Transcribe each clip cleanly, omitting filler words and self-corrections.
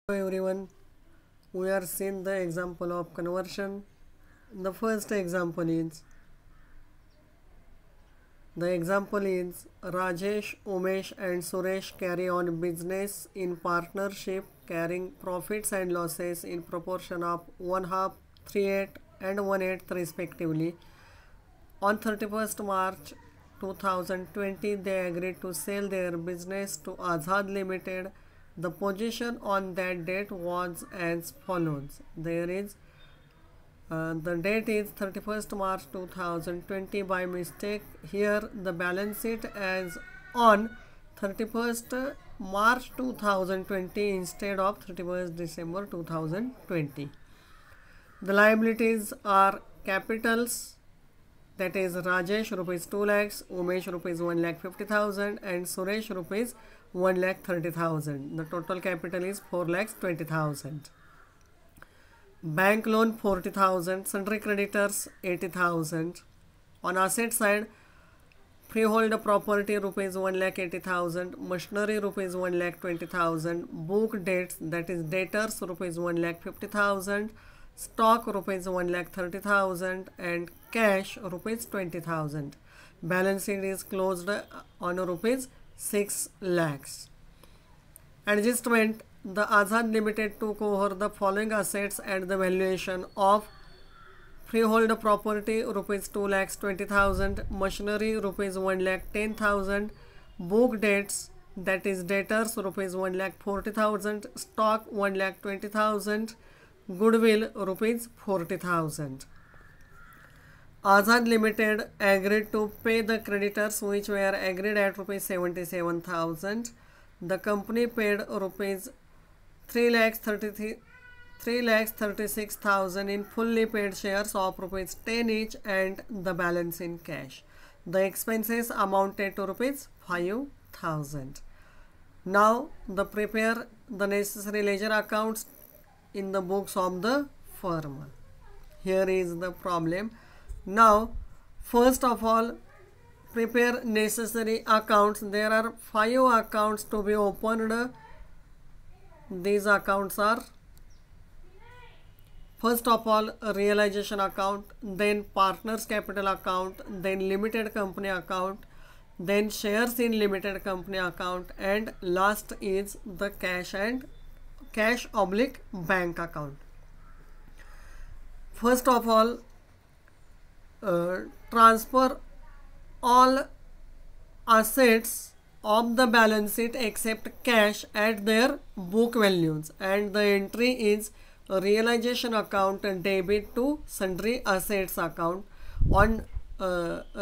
Hello everyone, we are seeing the example of conversion. The first example is Rajesh, Umesh and Suresh carry on business in partnership, carrying profits and losses in proportion of 1 half, 3/8 and 1/8 respectively. On 31st March 2020, they agreed to sell their business to Azad Limited. The position on that date was as follows. The date is 31st March 2020 by mistake. Here the balance sheet as on 31st March 2020 instead of 31st December 2020. The liabilities are capitals, that is Rajesh rupees 2 lakhs, Umesh rupees 1,50,000 and Suresh rupees 1,30,000. The total capital is 4,20,000. Bank loan 40,000, sundry creditors 80,000. On asset side, freehold property rupees 1,80,000, machinery rupees 1,20,000, book debts, that is debtors rupees 1,50,000, stock rupees 1,30,000 and cash rupees 20,000. Balance sheet is closed on rupees 6 lakhs. Adjustment: the Azad Limited took over the following assets at the valuation of freehold property rupees 2,20,000, machinery rupees 1,10,000, book debts, that is debtors rupees 1,40,000, stock 1,20,000, goodwill rupees 40,000. Azad Limited agreed to pay the creditors which were agreed at rupees 77,000. The company paid rupees 3,36,000 in fully paid shares of rupees 10 each and the balance in cash. The expenses amounted to rupees 5,000. Now prepare the necessary ledger accounts in the books of the firm. Here is the problem. Now first of all, prepare necessary accounts. There are 5 accounts to be opened. These accounts are, first of all, realization account, then partners capital account, then limited company account, then shares in limited company account, and last is the cash/bank account. First of all, transfer all assets of the balance sheet except cash at their book values, and the entry is realization account debit to sundry assets account. On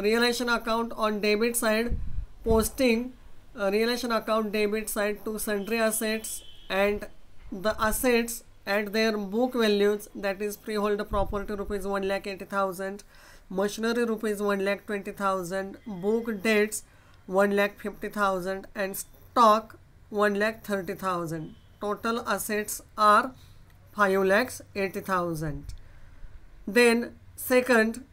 realization account on debit side, posting realization account debit side to sundry assets and the assets at their book values, that is freehold property rupees 1,80,000, machinery rupees 1,20,000, book debts 1,50,000 and stock 1,30,000. Total assets are 5,80,000. Then second,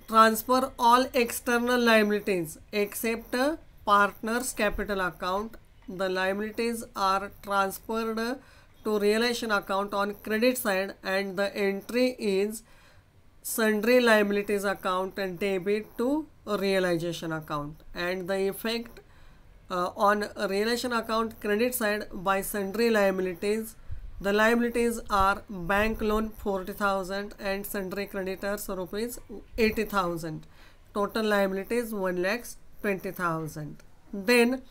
transfer all external liabilities except partners capital account. The liabilities are transferred to realization account on credit side and the entry is sundry liabilities account and debit to realization account, and the effect on realization account credit side by sundry liabilities, the liabilities are bank loan 40,000 and sundry creditors rupees 80,000. Total liabilities 1,20,000. Then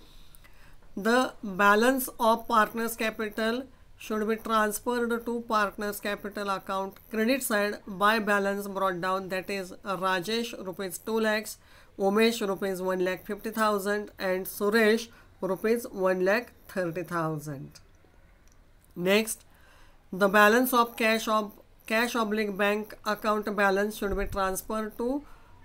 the balance of partners capital should be transferred to partners capital account credit side by balance brought down, that is Rajesh rupees 2 lakhs, Umesh rupees 1,50,000 and Suresh rupees 1,30,000. Next, the balance of cash/bank account balance should be transferred to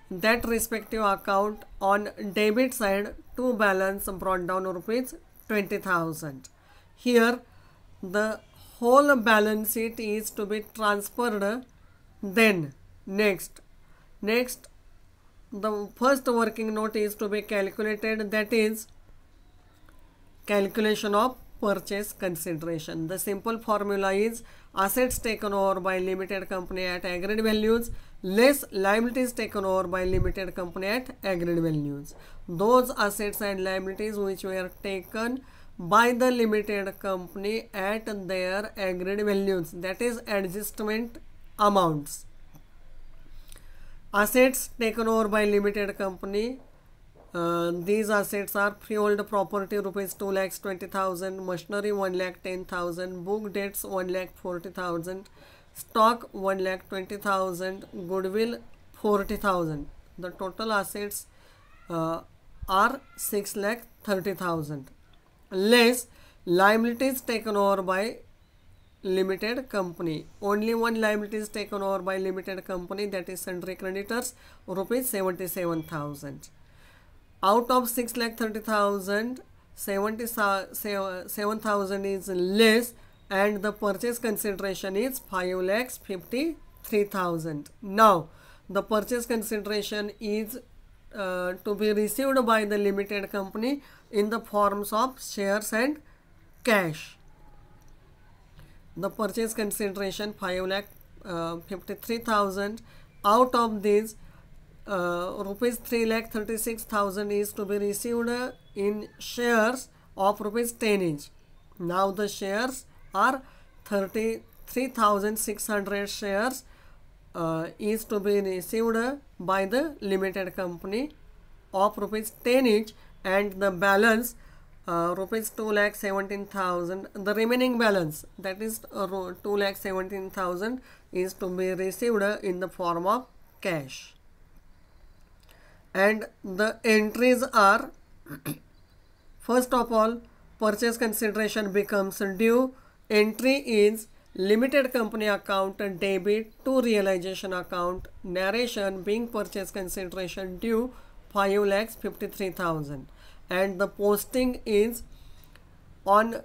that respective account on debit side to balance brought down rupees 20,000. Here the whole balance sheet is to be transferred. Then next the first working note is to be calculated, that is calculation of purchase consideration. The simple formula is assets taken over by limited company at agreed values less liabilities taken over by limited company at agreed values. Those assets and liabilities which were taken by the limited company at their agreed values, that is adjustment amounts. Assets taken over by limited company, these assets are freehold property rupees 2,20,000, machinery 1,10,000, book debts 1,40,000, stock 1,20,000, goodwill 40,000. The total assets are 6,30,000 less liabilities taken over by limited company. Only one liability is taken over by limited company, that is sundry creditors, rupees 77,000. Out of 6,30,000, 77,000 is less and the purchase consideration is 5,53,000. Now the purchase consideration is to be received by the limited company in the forms of shares and cash. The purchase consideration 5,53,000. Out of this, rupees 3,36,000 is to be received in shares of rupees 10 each. Now the shares are 33,600 shares is to be received by the limited company of rupees 10 each, and the balance rupees 2,17,000. The remaining balance, that is 2,17,000, is to be received in the form of cash. And the entries are first of all, purchase consideration becomes due. Entry is limited company account debit to realization account. Narration being purchase consideration due 5,53,000, and the posting is on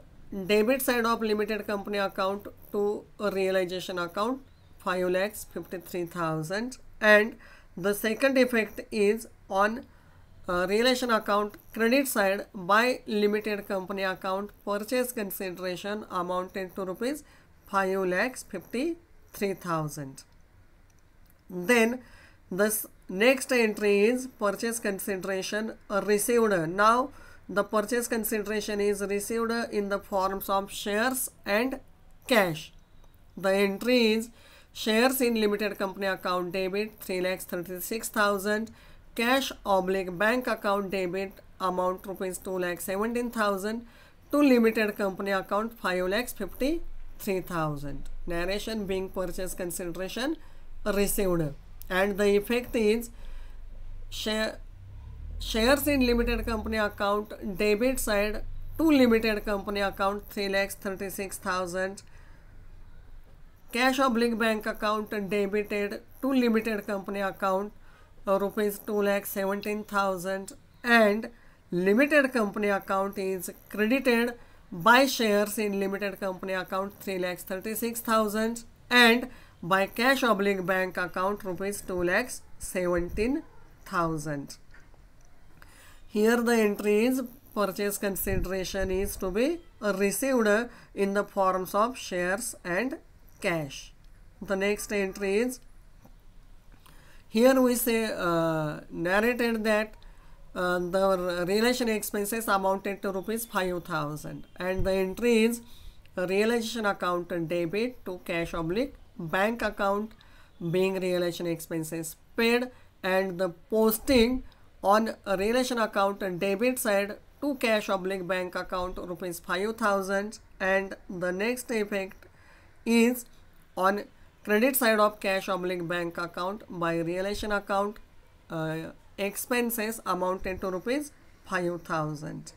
debit side of limited company account to realization account 5,53,000, and the second effect is on realization account credit side by limited company account purchase consideration amounted to rupees 5,53,000. Then the next entry is purchase consideration received. Now the purchase consideration is received in the forms of shares and cash. The entry is shares in limited company account debit 3,36,000, cash oblique bank account debit amount rupees 2,17,000, to limited company account 5,53,000. Narration being purchase consideration received, and the effect is shares in limited company account debit side to limited company account 3,36,000, cash oblique bank account debited to limited company account rupees 2,17,000, and limited company account is credited by shares in limited company account 3,36,000 and by cash oblique bank account rupees 2,17,000. Here the entry is purchase consideration is to be received in the forms of shares and cash. The next entry is, here we say narrated that the realization expenses amounted to rupees 5,000, and the entry is realization account debit to cash oblique bank account being realization expenses paid, and the posting on realization account debit side to cash oblique bank account rupees 5,000, and the next effect is on credit side of cash oblique bank account by realization account expenses amounted to rupees 5,000.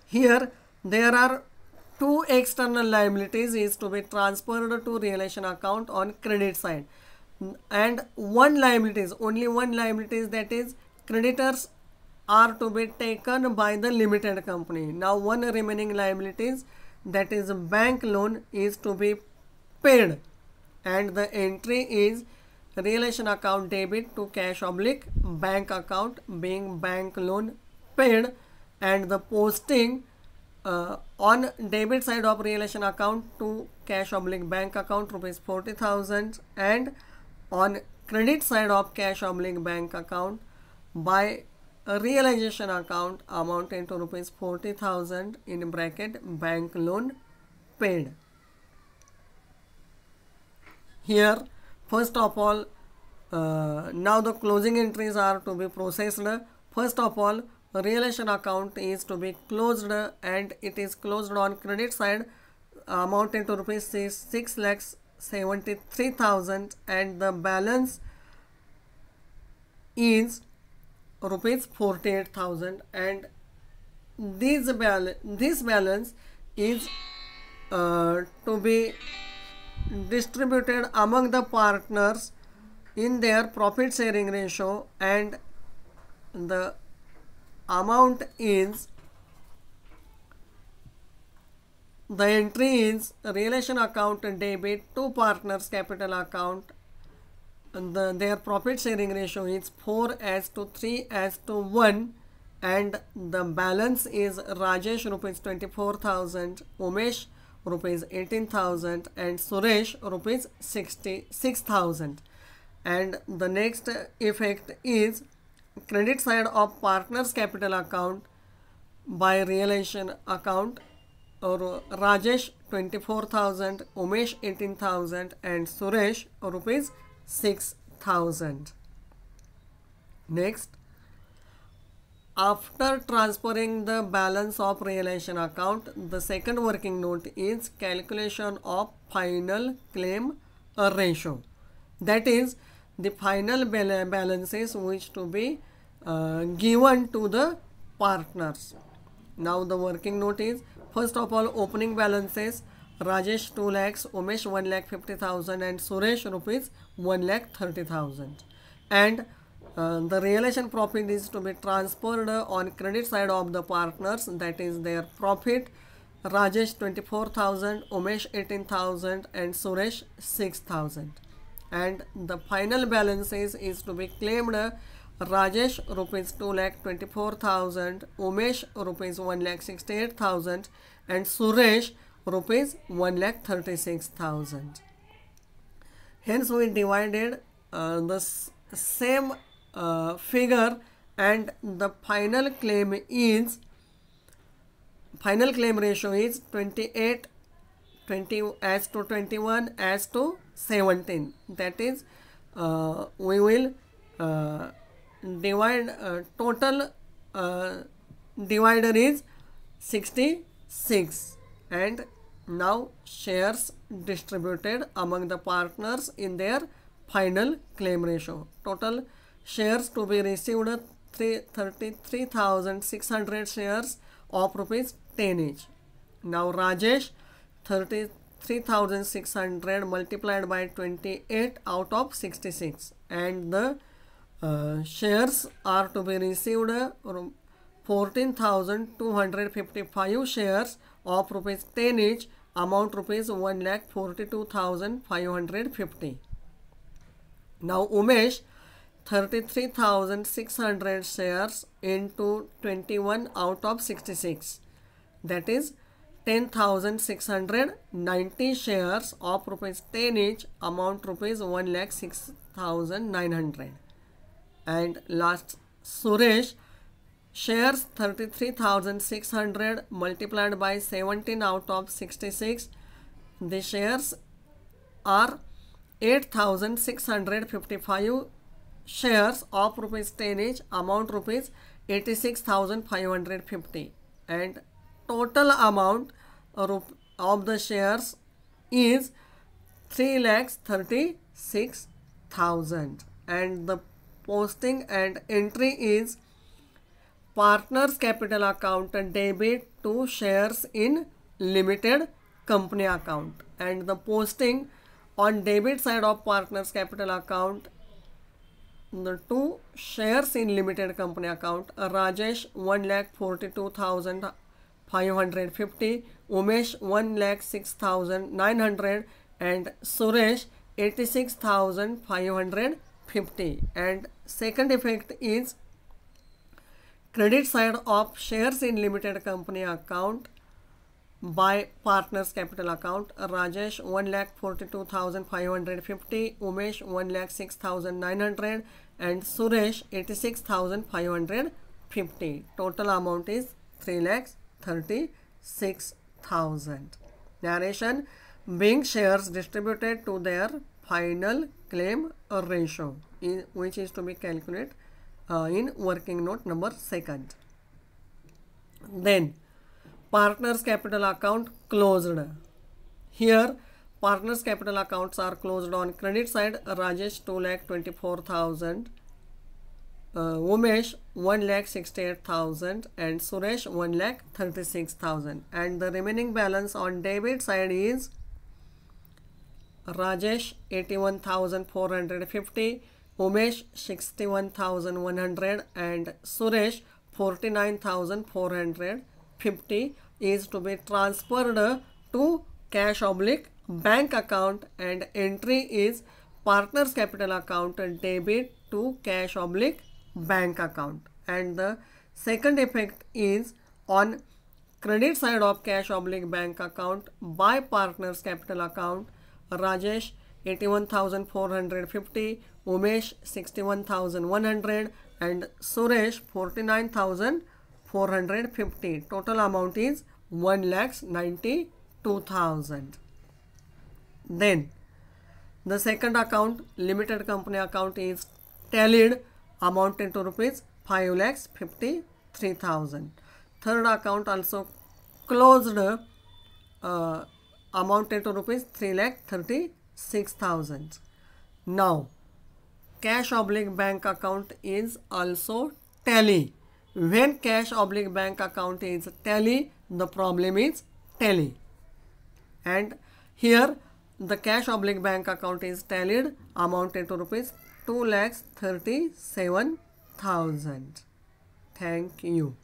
Here there are two external liabilities is to be transferred to realization account on credit side, and one liability is only one liability is, that is creditors are to be taken by the limited company. Now one remaining liabilities, that is bank loan, is to be paid, and the entry is realization account debit to cash oblique bank account being bank loan paid, and the posting on debit side of relation account to cash/bank account rupees 40,000, and on credit side of cash/bank account by a realization account amounting to rupees 40,000 in bracket bank loan paid. Here first of all, now the closing entries are to be processed. First of all, realization account is to be closed, and it is closed on credit side amounting to rupees 6,73,000, and the balance is rupees 48,000, and this balance is to be distributed among the partners in their profit sharing ratio, and the amount is, the entry is relation account debit to partners capital account, and their profit sharing ratio is 4:3:1, and the balance is Rajesh rupees 24,000, Umesh rupees 18,000, and Suresh rupees 66,000. And the next effect is credit side of partners capital account by realization account, or Rajesh 24,000, Umesh 18,000, and Suresh rupees 6,000. Next, after transferring the balance of realization account, the second working note is calculation of final claim ratio. That is the final balances which to be given to the partners. Now the working note is, first of all, opening balances Rajesh 2 lakhs, Umesh 1,50,000, and Suresh rupees 1,30,000, and the realization profit is to be transferred on credit side of the partners, that is their profit, Rajesh 24,000, Umesh 18,000, and Suresh 6,000, and the final balances is to be claimed Rajesh rupees 2,24,000, Umesh rupees 1,68,000, and Suresh rupees 1,36,000. Hence we divided the same figure, and the final claim ratio is 28:20:21:17. That is, we will divide total divider is 66, and now shares distributed among the partners in their final claim ratio. Total shares to be received 33,600 shares of rupees 10 each. Now Rajesh 33,600 multiplied by 28 out of 66, and the shares are to be received 14,255 shares of rupees 10 each, amount rupees 1,42,550. Now Umesh 33,600 shares into 21 out of 66, that is 10,690 shares of rupees 10 each, amount rupees 1,06,900. And last, Suresh shares 33,600 multiplied by 17 out of 66. The shares are 8,655 shares of rupees 10 each, amount rupees 86,550, and total amount of the shares is 3,36,000, and the posting and entry is partners capital account debit to shares in limited company account, and the posting on debit side of partners capital account, the two shares in limited company account, Rajesh 1,42,550, Umesh 1,06,900, and Suresh 86,550. And second effect is credit side of shares in limited company account, by partners capital account, Rajesh 1,42,550, Umesh 1,06,900 and Suresh 86,550. Total amount is 3,36,000. Narration: being shares distributed to their final claim ratio, which is to be calculated in working note number 2nd. Then partners capital account closed. Here partners capital accounts are closed on credit side. Rajesh 2,24,000, Umesh 1,68,000 and Suresh 1,36,000, and the remaining balance on debit side is Rajesh 81,450, Umesh 61,100 and Suresh 49,450 is to be transferred to cash/bank account, and entry is partners capital account debit to cash/bank account. And the second effect is on credit side of cash/bank account by partners capital account. Rajesh 81,450, Umesh 61,100 and Suresh 49,450. Total amount is 1,92,000. Then the second account, limited company account, is tallied, amounted to rupees 5,53,000. Third account also closed, amounted to rupees 3,36,000. Now cash/bank account is also tally. When cash/bank account is tally, the problem is tally. And here the cash/bank account is tallied, amounted to rupees 2,37,000. Thank you.